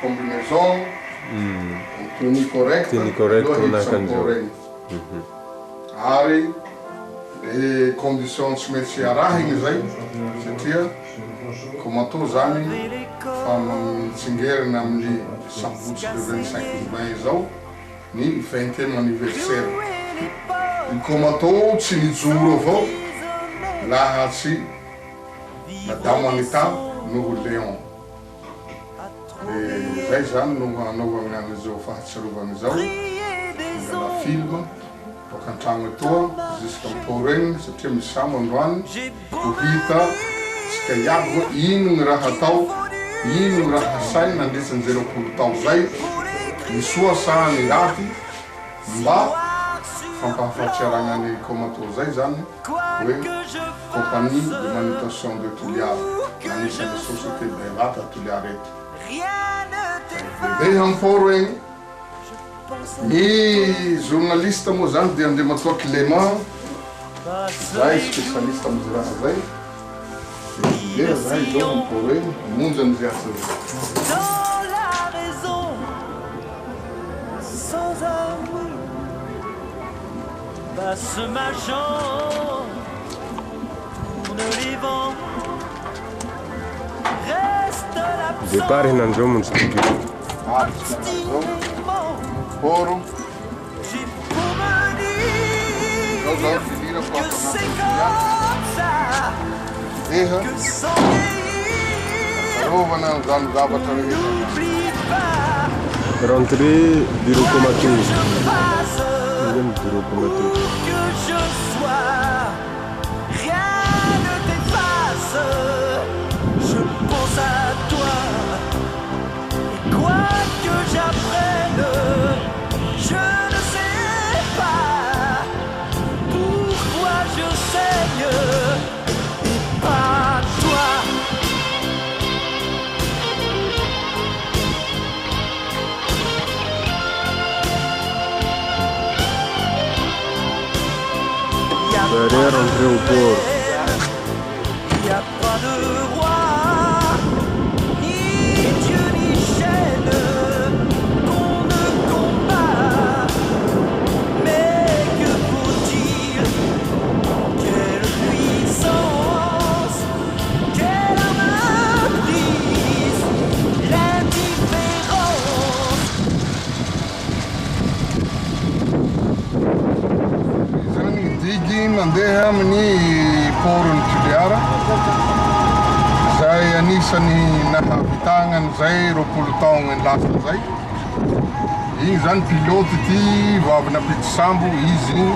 combinaison, tunique correcte, anakan'zao. Ary le condition tsy maintsy arahigny zay satria commando zany fa mitsingerina amin'ny sabotsy le 25 juin zao ny 20e anniversaire. Ny commando tsy mijoro avao laha tsy Madame Anita noho Léon. Zay zany no hanaovana an'izao fahatsiarovana zao la film baka an-tragno etoa jusqu'à regny satria misy samo androany ho hita tsika iaby hoe ino ny raha atao, ino ny raha sainy nandritran'ny 0 tao zay misoa sa ny raty mba fampahafatsiarana ny commando zay zany hoe compagnie de manutention de Toliara anisan'ny société bevata Toliara eto. Zay hamporo regny ny journaliste moa zany dia andea matoa Clément zay spécialiste amin'ny raha zay dia zay zao hamporo regny monja ny zay asa passe ma jambe, tourne les vents, reste l'absence. Départ hinandreo mondry tiky. Poro. J'ai pour me dire que c'est comme ça, que sans vieillir, n'oublie pas Rentrée du que locomotive. je passe. Du Que je sois, rien ne t'efface. Je pense à toi. Et quoi que j'apprenne, je ne sais pas pourquoi je saigne et pas toi. Derrière rentrer au port. Y a pas de roi, ni Dieu ni chaîne qu'on ne combat. Mais que faut-il? Quelle puissance, quelle maîtrise, l'indifférence. Digi nandeha amin'ny porony Toliara zay anisany nahavitagnan zay 20 taogna ny lasa zay. Igny zany pilote ty vavy napity sambo izy igny.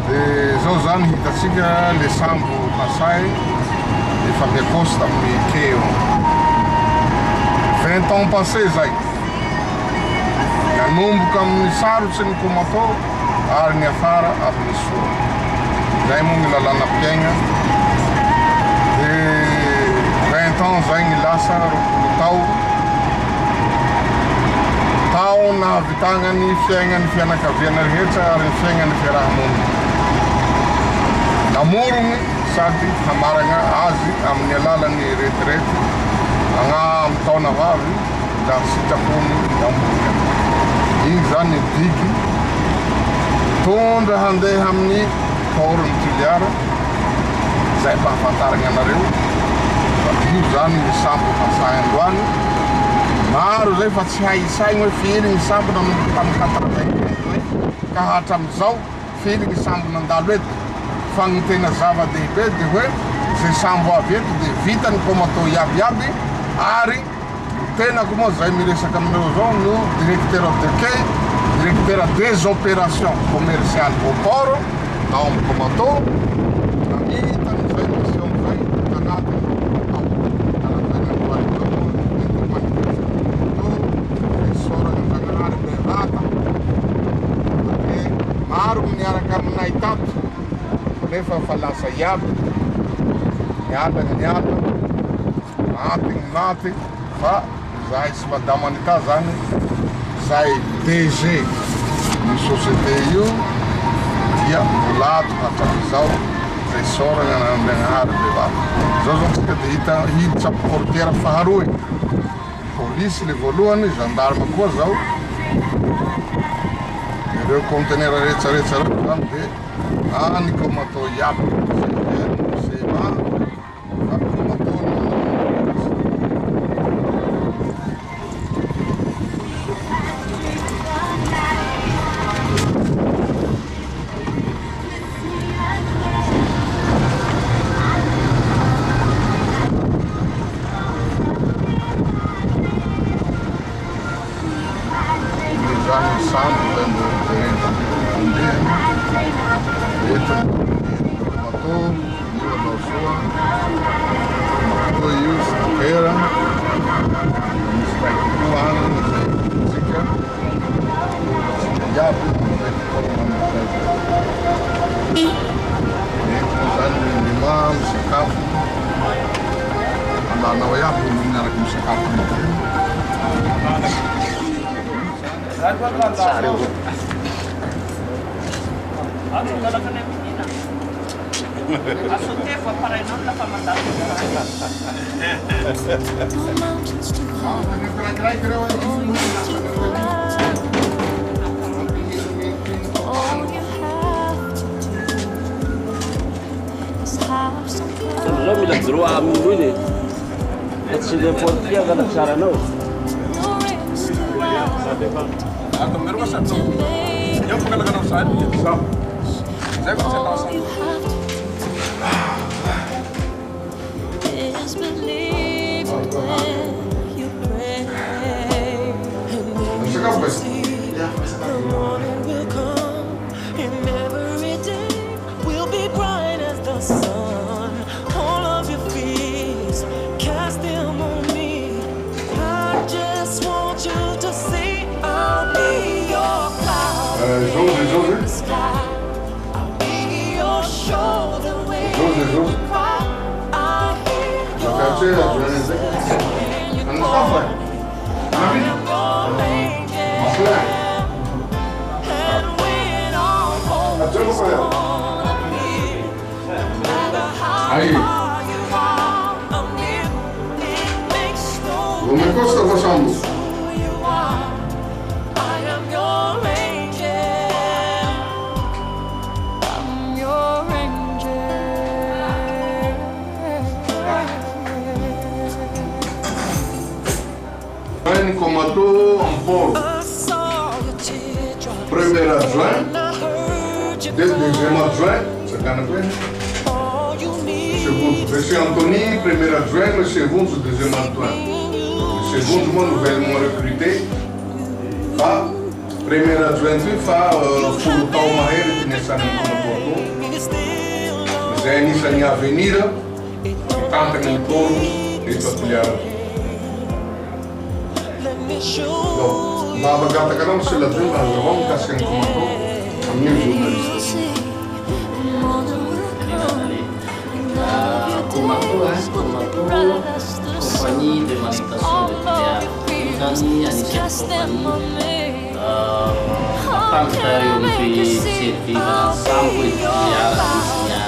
Dia zao zany hitatsika le sambo pasay efa miakosta amin'ny keo. 20 ans passé zay. Nanomboka amin'ny sarotsy ny commando ary ny afara aby ny soa. Zay moa ny lalàna mpiaigna. Dia 20 ans zay ny lasa 20 tao. Tao nahavitagna ny fiaignan'ny fianakaviana rehetra ary ny fiaignan'ny fiarahamonina. Namorony sady hamaragna azy amin'ny alalan'ny retraite agna amin'ny taona vavy da sitrapony ambony. Igny zany ny diky tondra handeha amin'ny porony Toliara zay pahafantaragna anareo fa io zany ny sambo pasay androany. Maro zay fa tsy haisaigny hoe firy ny sambo tamin'ny 80 hoe ka hatram'izao firy ny sambo nandalo eto. Fa ny tena zava-dehibe dia hoe zay sambo avy eto dia vita ny commando iabiaby ary tena koa moa zay miresaka aminareo zao no directeur de quai, directeur des opérations commerciales au port ao amin'ny commando nahita n'izay mission zay tanatiny ao tanatany androany sorana Ndragnahary bevata. Maro miaraka aminay tato nefa fa lasa iaby niala maty fa zahay sy Madame Anita zany zay DG ny société io dia molato hatram'izao zay sorana Ndragnahary bevata. Zao zao tsika dia hiditra portiera faharoy polisy le voalohany, gendarme koa zao. Ireo contenera rehetrarehetra reo zany dia any komatô iaby seba aby komatô santo vendo direito dele, letra matou, mira da sua, matou isso, era, está aqui do ano, música, já viu como é que foi uma mensagem. Os anos de limão, secafu, andar na oia, por mim era como secafu no tempo. Zao mila droit amin'io iny fa tsy n'importe qui angala fisaranao. Aí, como é que você está fazendo? Ele comandou um pouco. Primeiro adjoint, deuxième adjoint, você está na coisa? Segundo, monsieur Anthony, primeiro adjoint, le segundo, deuxième adjoint. Le segundo, moi, nouvellement recruté. Primeiro adjoint, pour tal maneira que nessa não comandou. Mas é nisso na avenida, e tanto no entorno, e trabalhar. Baba gata kadang sila din ang gawang kasi ang kumato ang new journalist. Kumato, compagnie de manutention de théâtre. Kami anisip compagnie pangtarium fi sirvi sampo itiliara anisnya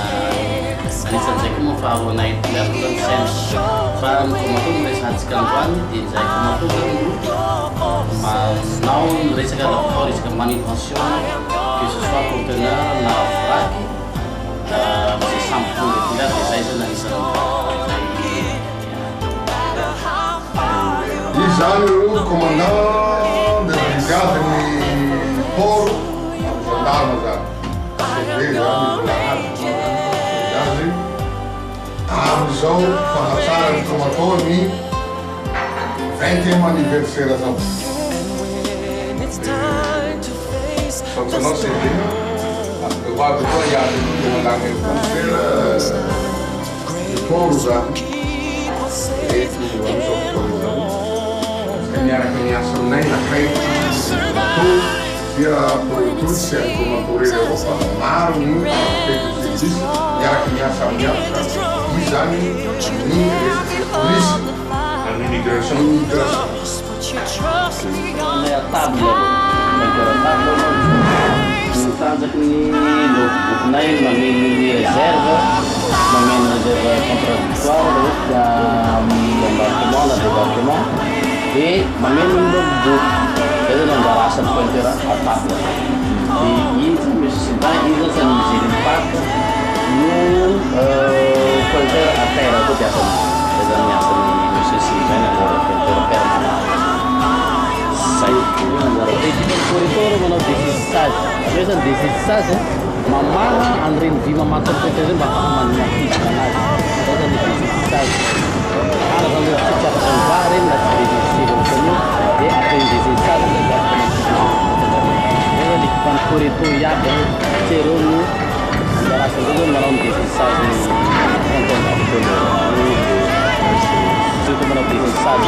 anisan saya kuma fawo night level sense farm kumato mesajkan tuan din saya kumato mas naun risca da risca manutention que ce soit conteneur naufrague c'est sampo itiliara saya analisan Izano o comandante da brigada de Poro, gendarmes da cerveja, avisou para passar o tomator em 20º aniversário da só que não sei o lado do olhar do comandante do conselho de Poro da era criança nem na frente, e a polícia, como a polícia Europa, amaram muito a feito de serviço, e era criança minha, exame, polícia, a imigração. Não é a tábua, estamos aqui no mamilo de reserva contratual, da embarquement, Di mameno buk itu nangarasan pointera atak. Di ini misal ini san jadi pak nun pointera atak itu biasa. Dengan yang seni musisi mana orang pointera permanent. Saya punya negara itu kurikulum mana disisas. Biasa disisas. Mama Andrin Vima Matur Petersen bakal menyakiti kanan. Itu disisas. Kalau kamu cakap kemarin dari sisi sini, dia akan disisat dengan kalau di kampung itu ya dari cerunu antara sebelum malam disisat di kampung kampung itu malam disisat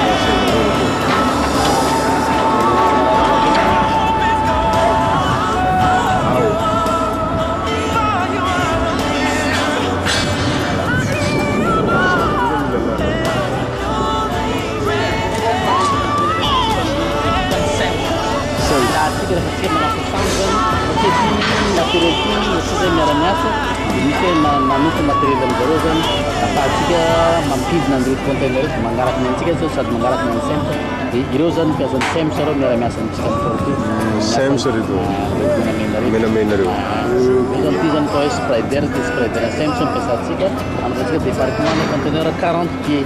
kita fikir melakukan jadi naturalnya sesuai meranyasa ini kan manusia material berosan apa jika mampir nanti kontainer menggarap nanti kan susah menggarap nanti sensor di erosan kesan sensor meranyasa cikan itu sensor itu mana itu erosan tijan kau spray der sensor pesat jika ambil jika di parkiran kontainer 40 pied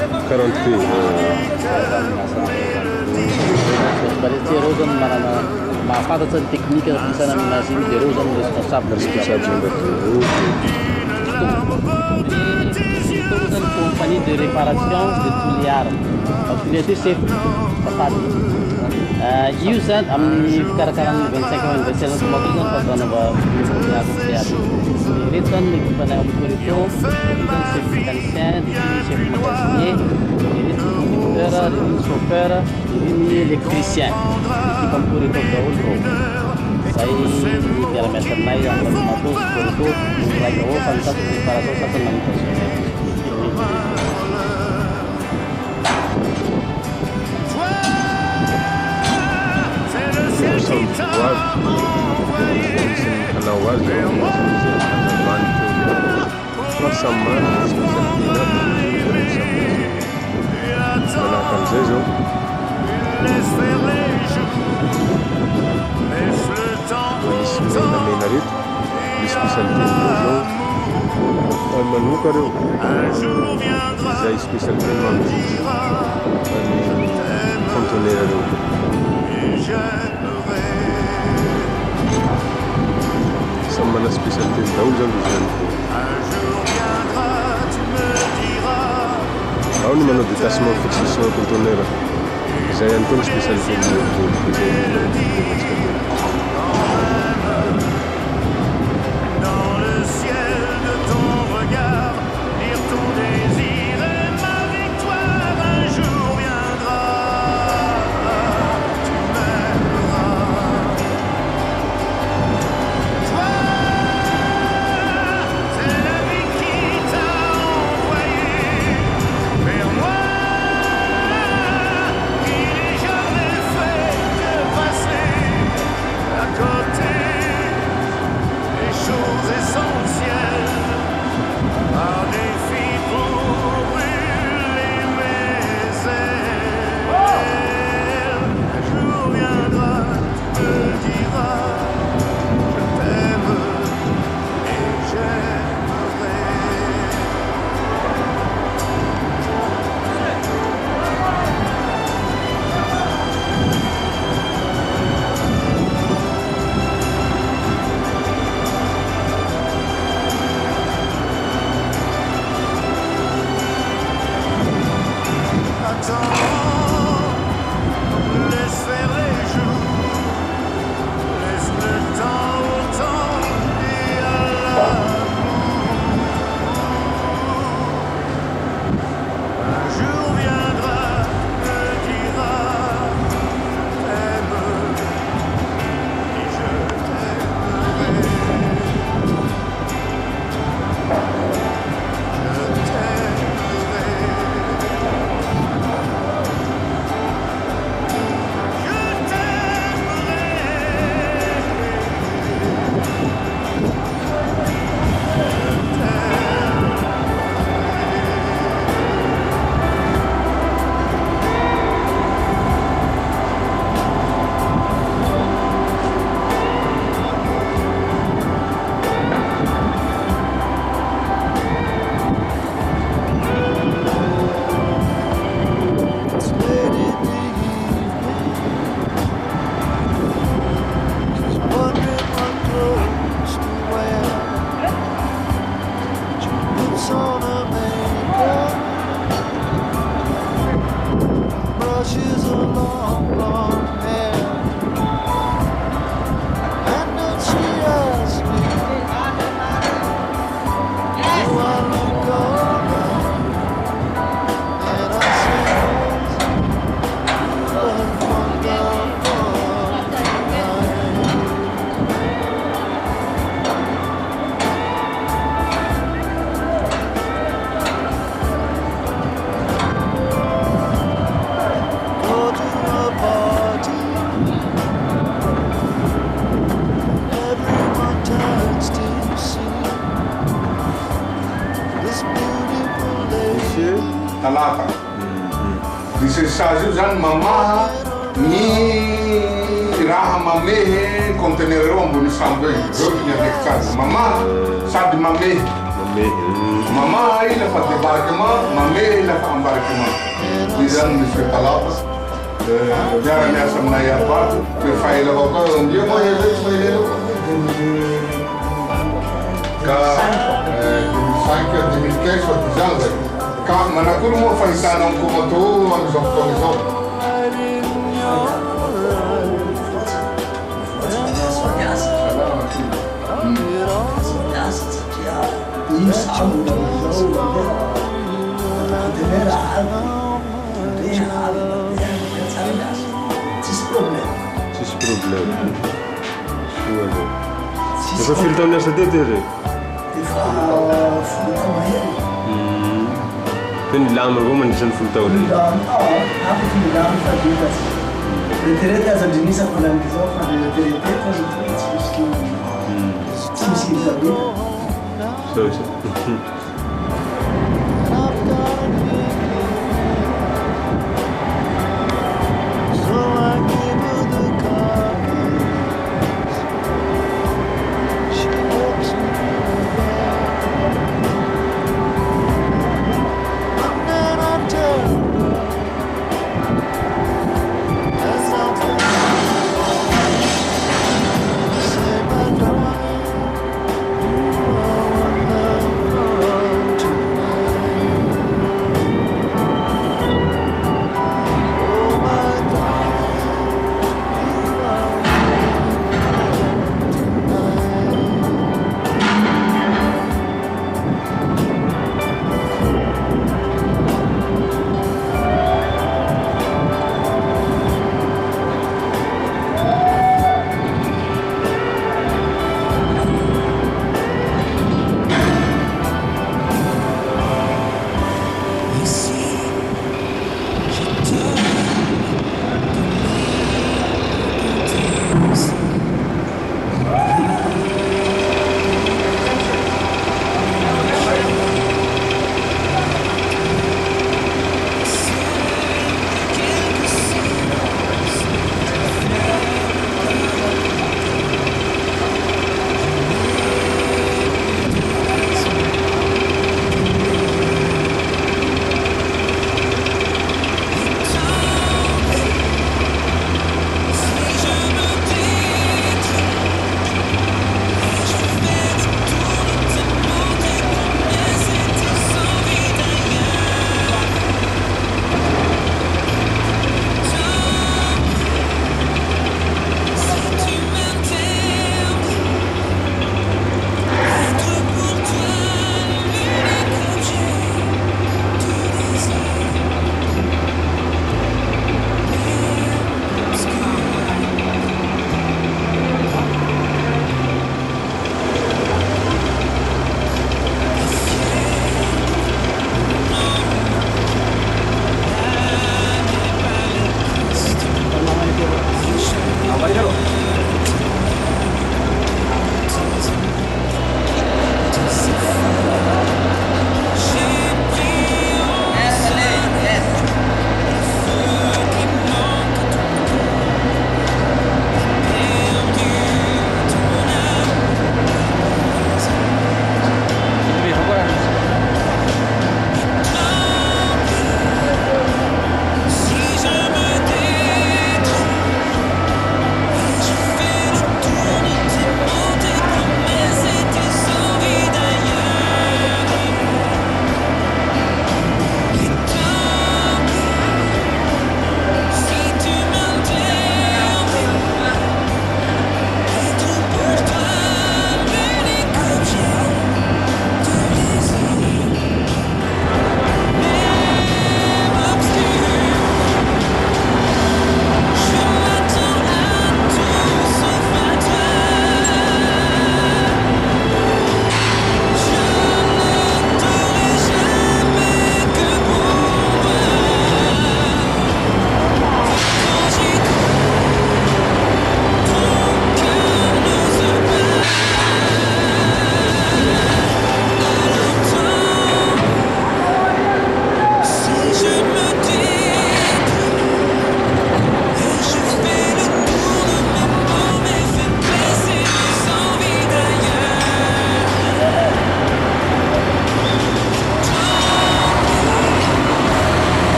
seperti erosan mana ma falta de técnica bisa na imagine de erosion responsable une compagnie de réparation de tuliar utilité c'est pas usan amni karkaran 25 26 modulan padana ba ya return l'équipe na autorité c'est mécanicien chef mécanicien chauffeur électricien qui compose tout le saya biar meter naik yang lebih bagus untuk mulai awal fantastis preparação satu manutenção Manukaro, já especialmente contoneiro. São uma especialidade da usam do jeito. A única manutenção é fixação contoneira. Já é então especialidade do long, long hair. And then she asked me, do I look alright? And I said, but wonderful night. Go to a party. Everyone turns to see this beautiful lady. Talata. Dice Sazuzan mama ni raha mamehe contenero amboni sambe. Ronya dekaz. Mama sad mamehe. Mama ila fa debarquement, mamehe ila fa embarquement. Dizan Mr. Talata. Jara ne samna ya part. Pe faila baka dia mo hele faile lo. Ka 2015 wa dizanga. Ka manakuru mo faisana como tu am zokto. Ce problema. Você filtrou nesta DTR? Tem lama como não filtrou? So.